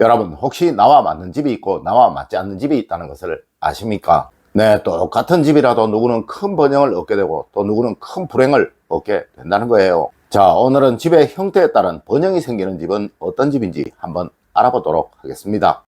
여러분, 혹시 나와 맞는 집이 있고 나와 맞지 않는 집이 있다는 것을 아십니까? 네, 똑같은 집이라도 누구는 큰 번영을 얻게 되고 또 누구는 큰 불행을 얻게 된다는 거예요. 자, 오늘은 집의 형태에 따른 번영이 생기는 집은 어떤 집인지 한번 알아보도록 하겠습니다.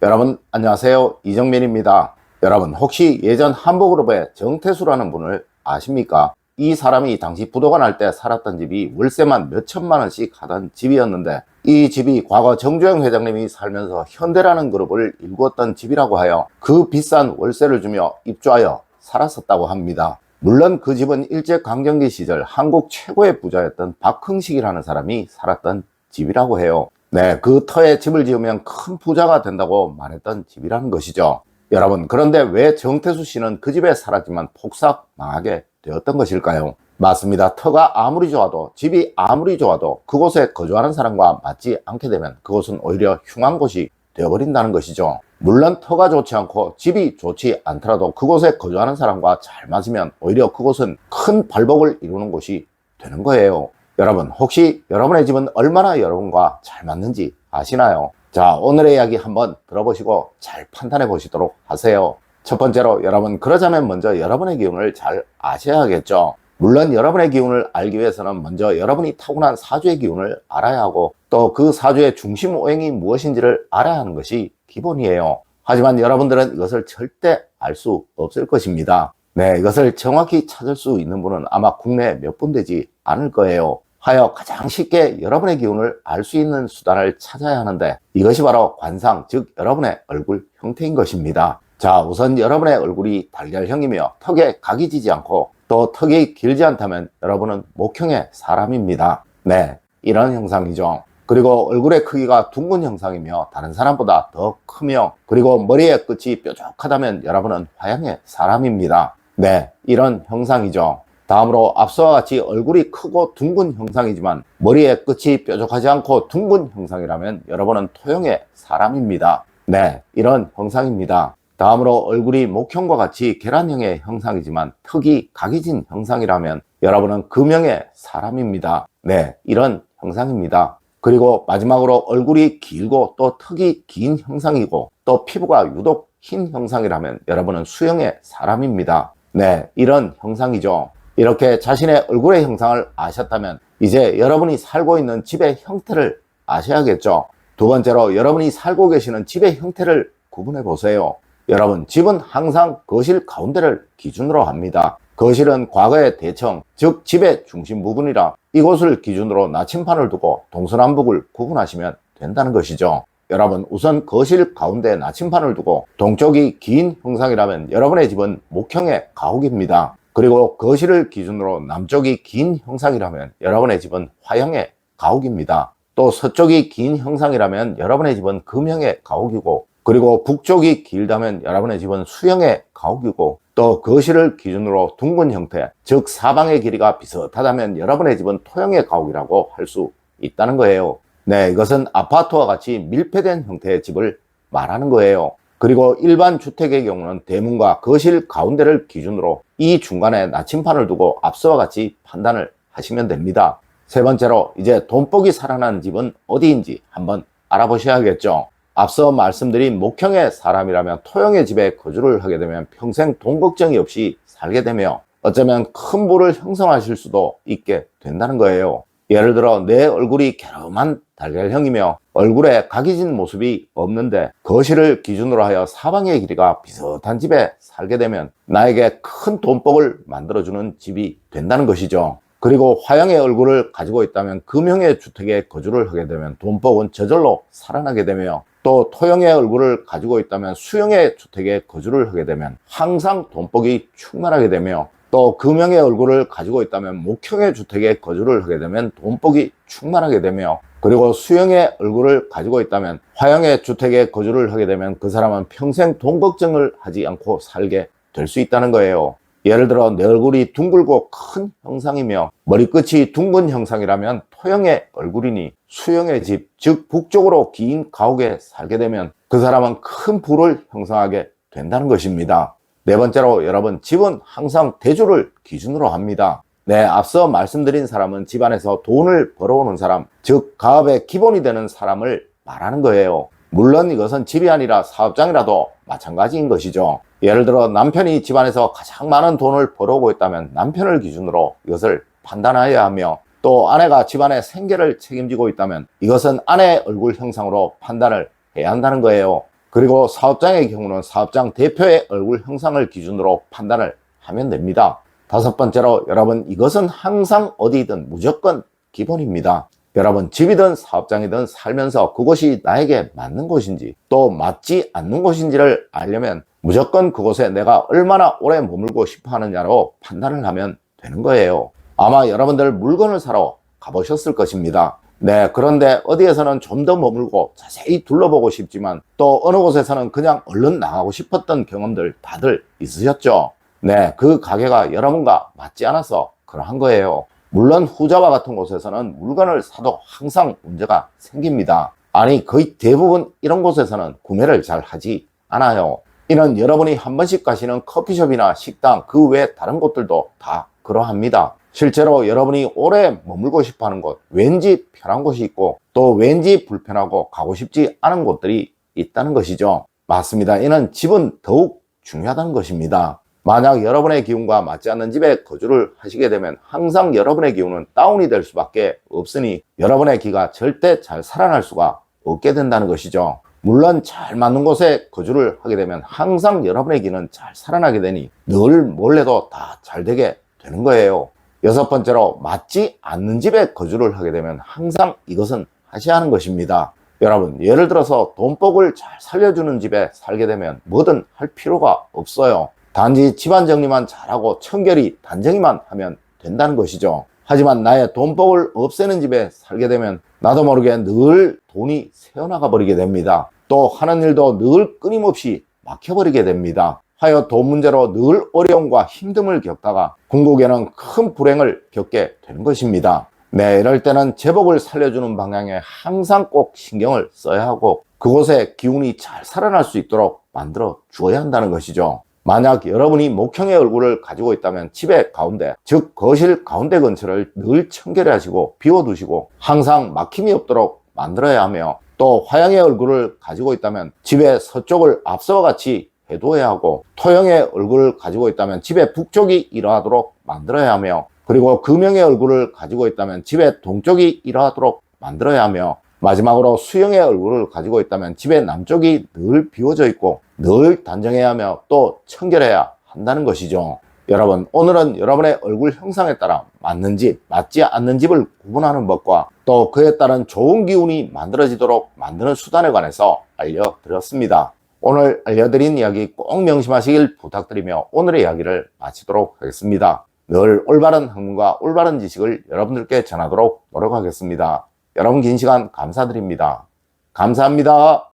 여러분, 안녕하세요. 이정민입니다. 여러분, 혹시 예전 한보그룹의 정태수라는 분을 아십니까? 이 사람이 당시 부도가 날 때 살았던 집이 월세만 몇천만 원씩 하던 집이었는데, 이 집이 과거 정주영 회장님이 살면서 현대라는 그룹을 일구었던 집이라고 하여 그 비싼 월세를 주며 입주하여 살았었다고 합니다. 물론 그 집은 일제강점기 시절 한국 최고의 부자였던 박흥식이라는 사람이 살았던 집이라고 해요. 네, 그 터에 집을 지으면 큰 부자가 된다고 말했던 집이라는 것이죠. 여러분, 그런데 왜 정태수 씨는 그 집에 살았지만 폭삭 망하게 되었던 것일까요? 맞습니다. 터가 아무리 좋아도, 집이 아무리 좋아도 그곳에 거주하는 사람과 맞지 않게 되면 그곳은 오히려 흉한 곳이 되어버린다는 것이죠. 물론 터가 좋지 않고 집이 좋지 않더라도 그곳에 거주하는 사람과 잘 맞으면 오히려 그곳은 큰 발복을 이루는 곳이 되는 거예요. 여러분, 혹시 여러분의 집은 얼마나 여러분과 잘 맞는지 아시나요? 자, 오늘의 이야기 한번 들어보시고 잘 판단해 보시도록 하세요. 첫 번째로, 여러분, 그러자면 먼저 여러분의 기운을 잘 아셔야겠죠. 물론 여러분의 기운을 알기 위해서는 먼저 여러분이 타고난 사주의 기운을 알아야 하고 또 그 사주의 중심 오행이 무엇인지를 알아야 하는 것이 기본이에요. 하지만 여러분들은 이것을 절대 알 수 없을 것입니다. 네, 이것을 정확히 찾을 수 있는 분은 아마 국내에 몇 분 되지 않을 거예요. 하여 가장 쉽게 여러분의 기운을 알 수 있는 수단을 찾아야 하는데, 이것이 바로 관상, 즉 여러분의 얼굴 형태인 것입니다. 자, 우선 여러분의 얼굴이 달걀형이며 턱에 각이 지지 않고 또 턱이 길지 않다면 여러분은 목형의 사람입니다. 네, 이런 형상이죠. 그리고 얼굴의 크기가 둥근 형상이며 다른 사람보다 더 크며, 그리고 머리의 끝이 뾰족하다면 여러분은 화양의 사람입니다. 네, 이런 형상이죠. 다음으로 앞서와 같이 얼굴이 크고 둥근 형상이지만 머리의 끝이 뾰족하지 않고 둥근 형상이라면 여러분은 토형의 사람입니다. 네, 이런 형상입니다. 다음으로 얼굴이 목형과 같이 계란형의 형상이지만 턱이 각이 진 형상이라면 여러분은 금형의 사람입니다. 네, 이런 형상입니다. 그리고 마지막으로 얼굴이 길고 또 턱이 긴 형상이고 또 피부가 유독 흰 형상이라면 여러분은 수형의 사람입니다. 네, 이런 형상이죠. 이렇게 자신의 얼굴의 형상을 아셨다면 이제 여러분이 살고 있는 집의 형태를 아셔야겠죠. 두 번째로, 여러분이 살고 계시는 집의 형태를 구분해 보세요. 여러분, 집은 항상 거실 가운데를 기준으로 합니다. 거실은 과거의 대청, 즉 집의 중심 부분이라 이곳을 기준으로 나침판을 두고 동서남북을 구분하시면 된다는 것이죠. 여러분, 우선 거실 가운데 나침판을 두고 동쪽이 긴 형상이라면 여러분의 집은 목형의 가옥입니다. 그리고 거실을 기준으로 남쪽이 긴 형상이라면 여러분의 집은 화형의 가옥입니다. 또 서쪽이 긴 형상이라면 여러분의 집은 금형의 가옥이고, 그리고 북쪽이 길다면 여러분의 집은 수형의 가옥이고, 또 거실을 기준으로 둥근 형태, 즉 사방의 길이가 비슷하다면 여러분의 집은 토형의 가옥이라고 할 수 있다는 거예요. 네, 이것은 아파트와 같이 밀폐된 형태의 집을 말하는 거예요. 그리고 일반 주택의 경우는 대문과 거실 가운데를 기준으로 이 중간에 나침판을 두고 앞서와 같이 판단을 하시면 됩니다. 세 번째로, 이제 돈복이 살아나는 집은 어디인지 한번 알아보셔야겠죠. 앞서 말씀드린 목형의 사람이라면 토형의 집에 거주를 하게 되면 평생 돈 걱정이 없이 살게 되며 어쩌면 큰 부를 형성하실 수도 있게 된다는 거예요. 예를 들어 내 얼굴이 갸름한 달걀형이며 얼굴에 각이 진 모습이 없는데 거실을 기준으로 하여 사방의 길이가 비슷한 집에 살게 되면 나에게 큰 돈복을 만들어주는 집이 된다는 것이죠. 그리고 화형의 얼굴을 가지고 있다면 금형의 주택에 거주를 하게 되면 돈복은 저절로 살아나게 되며, 또 토형의 얼굴을 가지고 있다면 수형의 주택에 거주를 하게 되면 항상 돈복이 충만하게 되며, 또 금형의 얼굴을 가지고 있다면 목형의 주택에 거주를 하게 되면 돈복이 충만하게 되며, 그리고 수형의 얼굴을 가지고 있다면 화형의 주택에 거주를 하게 되면 그 사람은 평생 돈 걱정을 하지 않고 살게 될 수 있다는 거예요. 예를 들어 내 얼굴이 둥글고 큰 형상이며 머리끝이 둥근 형상이라면 토형의 얼굴이니 수형의 집, 즉 북쪽으로 긴 가옥에 살게 되면 그 사람은 큰 부를 형성하게 된다는 것입니다. 네 번째로, 여러분, 집은 항상 대조를 기준으로 합니다. 네, 앞서 말씀드린 사람은 집안에서 돈을 벌어오는 사람, 즉 가업의 기본이 되는 사람을 말하는 거예요. 물론 이것은 집이 아니라 사업장이라도 마찬가지인 것이죠. 예를 들어 남편이 집안에서 가장 많은 돈을 벌어오고 있다면 남편을 기준으로 이것을 판단해야 하며, 또 아내가 집안의 생계를 책임지고 있다면 이것은 아내의 얼굴 형상으로 판단을 해야 한다는 거예요. 그리고 사업장의 경우는 사업장 대표의 얼굴 형상을 기준으로 판단을 하면 됩니다. 다섯 번째로, 여러분, 이것은 항상 어디든 무조건 기본입니다. 여러분, 집이든 사업장이든 살면서 그곳이 나에게 맞는 곳인지 또 맞지 않는 곳인지를 알려면 무조건 그곳에 내가 얼마나 오래 머물고 싶어 하느냐로 판단을 하면 되는 거예요. 아마 여러분들 물건을 사러 가보셨을 것입니다. 네, 그런데 어디에서는 좀 더 머물고 자세히 둘러보고 싶지만 또 어느 곳에서는 그냥 얼른 나가고 싶었던 경험들 다들 있으셨죠? 네, 그 가게가 여러분과 맞지 않아서 그러한 거예요. 물론 후자와 같은 곳에서는 물건을 사도 항상 문제가 생깁니다. 아니, 거의 대부분 이런 곳에서는 구매를 잘 하지 않아요. 이는 여러분이 한 번씩 가시는 커피숍이나 식당 그 외 다른 곳들도 다 그러합니다. 실제로 여러분이 오래 머물고 싶어 하는 곳, 왠지 편한 곳이 있고 또 왠지 불편하고 가고 싶지 않은 곳들이 있다는 것이죠. 맞습니다. 이는 집은 더욱 중요하다는 것입니다. 만약 여러분의 기운과 맞지 않는 집에 거주를 하시게 되면 항상 여러분의 기운은 다운이 될 수밖에 없으니 여러분의 기가 절대 잘 살아날 수가 없게 된다는 것이죠. 물론 잘 맞는 곳에 거주를 하게 되면 항상 여러분의 기는 잘 살아나게 되니 늘 몰래도 다 잘 되게 되는 거예요. 여섯 번째로, 맞지 않는 집에 거주를 하게 되면 항상 이것은 하셔야 하는 것입니다. 여러분, 예를 들어서 돈복을 잘 살려주는 집에 살게 되면 뭐든 할 필요가 없어요. 단지 집안 정리만 잘하고 청결히 단정히만 하면 된다는 것이죠. 하지만 나의 돈복을 없애는 집에 살게 되면 나도 모르게 늘 돈이 새어나가 버리게 됩니다. 또 하는 일도 늘 끊임없이 막혀버리게 됩니다. 하여 돈 문제로 늘 어려움과 힘듦을 겪다가 궁극에는 큰 불행을 겪게 되는 것입니다. 네, 이럴 때는 제복을 살려주는 방향에 항상 꼭 신경을 써야 하고 그곳에 기운이 잘 살아날 수 있도록 만들어 주어야 한다는 것이죠. 만약 여러분이 목형의 얼굴을 가지고 있다면 집의 가운데, 즉 거실 가운데 근처를 늘 청결히 하시고 비워두시고 항상 막힘이 없도록 만들어야 하며, 또 화형의 얼굴을 가지고 있다면 집의 서쪽을 앞서와 같이 해두어야 하고, 토형의 얼굴을 가지고 있다면 집의 북쪽이 이러하도록 만들어야 하며, 그리고 금형의 얼굴을 가지고 있다면 집의 동쪽이 이러하도록 만들어야 하며, 마지막으로 수형의 얼굴을 가지고 있다면 집의 남쪽이 늘 비워져 있고 늘 단정해야 하며 또 청결해야 한다는 것이죠. 여러분, 오늘은 여러분의 얼굴 형상에 따라 맞는 집, 맞지 않는 집을 구분하는 법과 또 그에 따른 좋은 기운이 만들어지도록 만드는 수단에 관해서 알려드렸습니다. 오늘 알려드린 이야기 꼭 명심하시길 부탁드리며 오늘의 이야기를 마치도록 하겠습니다. 늘 올바른 학문과 올바른 지식을 여러분들께 전하도록 노력하겠습니다. 여러분, 긴 시간 감사드립니다. 감사합니다.